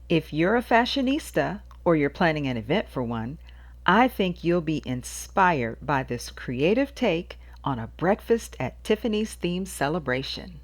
If you're a fashionista or you're planning an event for one, I think you'll be inspired by this creative take on a breakfast at Tiffany's themed celebration.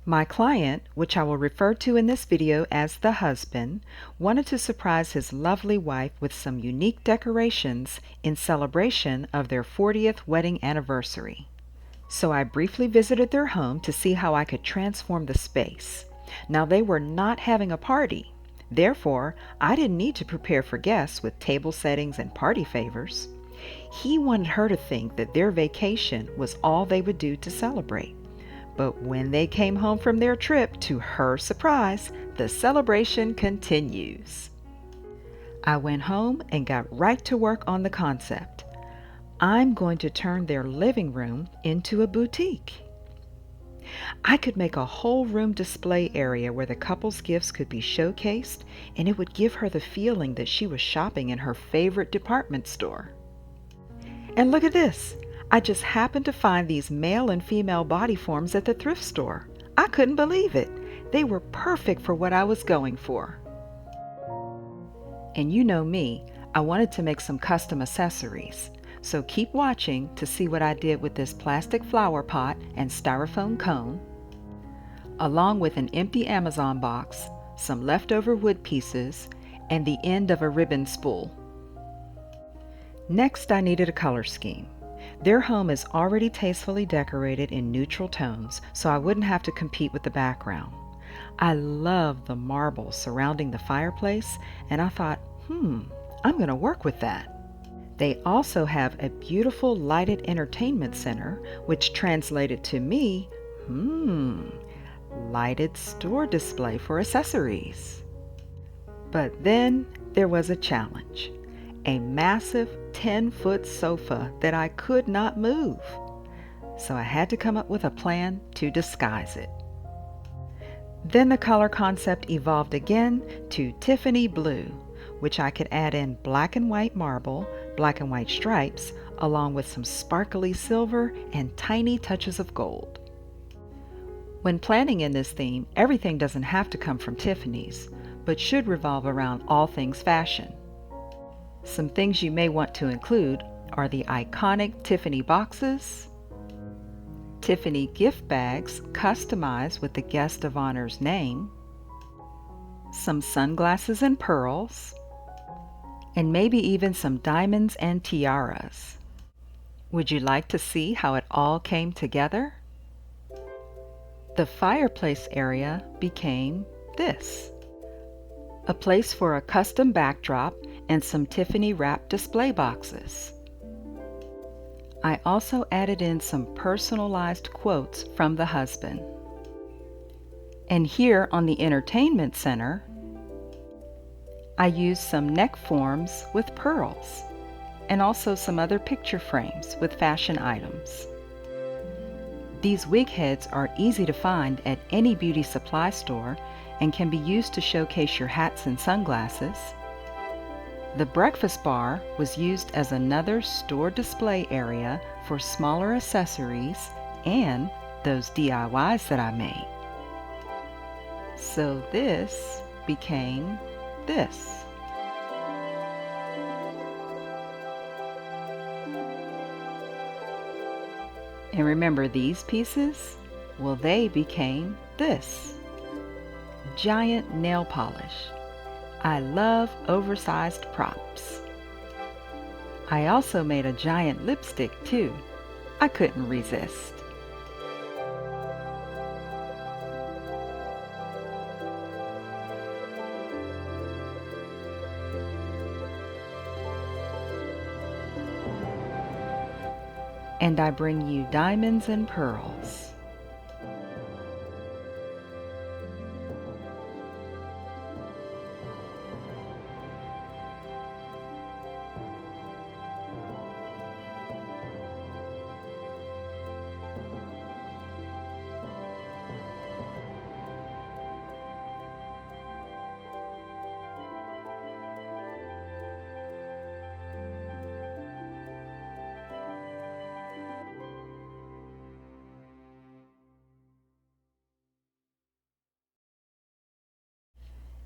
My client, which I will refer to in this video as the husband, wanted to surprise his lovely wife with some unique decorations in celebration of their 40th wedding anniversary. So I briefly visited their home to see how I could transform the space. Now they were not having a party. Therefore, I didn't need to prepare for guests with table settings and party favors. He wanted her to think that their vacation was all they would do to celebrate. But when they came home from their trip, to her surprise, the celebration continues. I went home and got right to work on the concept. I'm going to turn their living room into a boutique. I could make a whole room display area where the couple's gifts could be showcased, and it would give her the feeling that she was shopping in her favorite department store. And look at this! I just happened to find these male and female body forms at the thrift store. I couldn't believe it. They were perfect for what I was going for. And you know me, I wanted to make some custom accessories. So keep watching to see what I did with this plastic flower pot and styrofoam cone, along with an empty Amazon box, some leftover wood pieces, and the end of a ribbon spool. Next, I needed a color scheme. Their home is already tastefully decorated in neutral tones, so I wouldn't have to compete with the background. I love the marble surrounding the fireplace, and I thought, I'm going to work with that. They also have a beautiful lighted entertainment center, which translated to me, lighted store display for accessories. But then there was a challenge. A massive 10-foot sofa that I could not move. So I had to come up with a plan to disguise it. Then the color concept evolved again to Tiffany blue, which I could add in black and white marble, black and white stripes, along with some sparkly silver and tiny touches of gold. When planning in this theme, everything doesn't have to come from Tiffany's, but should revolve around all things fashion. Some things you may want to include are the iconic Tiffany boxes, Tiffany gift bags customized with the guest of honor's name, some sunglasses and pearls, and maybe even some diamonds and tiaras. Would you like to see how it all came together? The fireplace area became this: a place for a custom backdrop and some Tiffany wrapped display boxes. I also added in some personalized quotes from the husband. And here on the entertainment center, I used some neck forms with pearls and also some other picture frames with fashion items. These wig heads are easy to find at any beauty supply store and can be used to showcase your hats and sunglasses. The breakfast bar was used as another store display area for smaller accessories and those DIYs that I made. So this became this. And remember these pieces? Well, they became this. Giant nail polish. I love oversized props. I also made a giant lipstick too. I couldn't resist. and I bring you diamonds and pearls.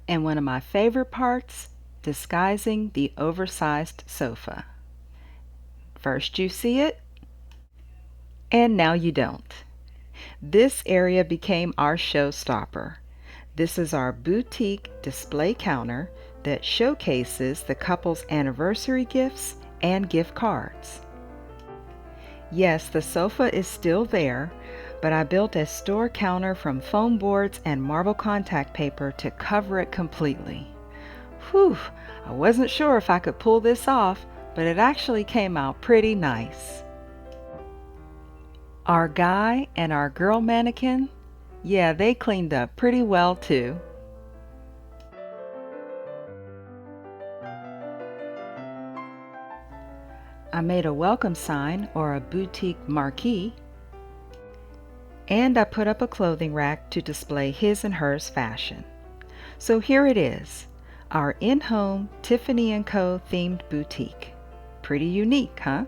And one of my favorite parts, disguising the oversized sofa. First you see it, and now you don't. This area became our showstopper. This is our boutique display counter that showcases the couple's anniversary gifts and gift cards. Yes, the sofa is still there, but I built a store counter from foam boards and marble contact paper to cover it completely. Whew, I wasn't sure if I could pull this off, but it actually came out pretty nice. Our guy and our girl mannequin, yeah, they cleaned up pretty well too. I made a welcome sign or a boutique marquee, and I put up a clothing rack to display his and hers fashion. So here it is, our in-home Tiffany Co themed boutique. Pretty unique, huh?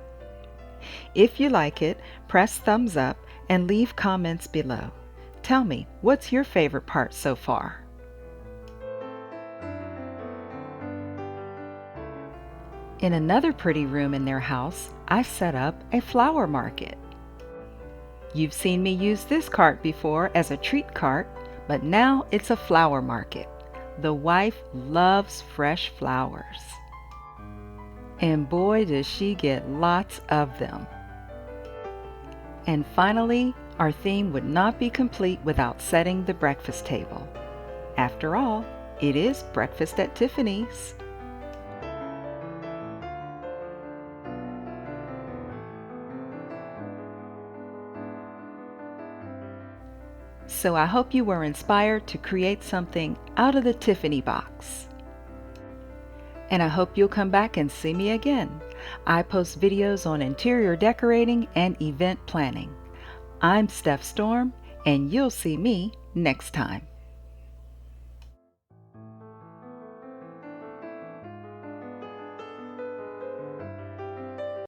If you like it, press thumbs up and leave comments below. Tell me, what's your favorite part so far? In another pretty room in their house, I set up a flower market. You've seen me use this cart before as a treat cart, but now it's a flower market. The wife loves fresh flowers. And boy, does she get lots of them. And finally, our theme would not be complete without setting the breakfast table. After all, it is breakfast at Tiffany's. So I hope you were inspired to create something out of the Tiffany box. And I hope you'll come back and see me again. I post videos on interior decorating and event planning. I'm Steph Storm, and you'll see me next time.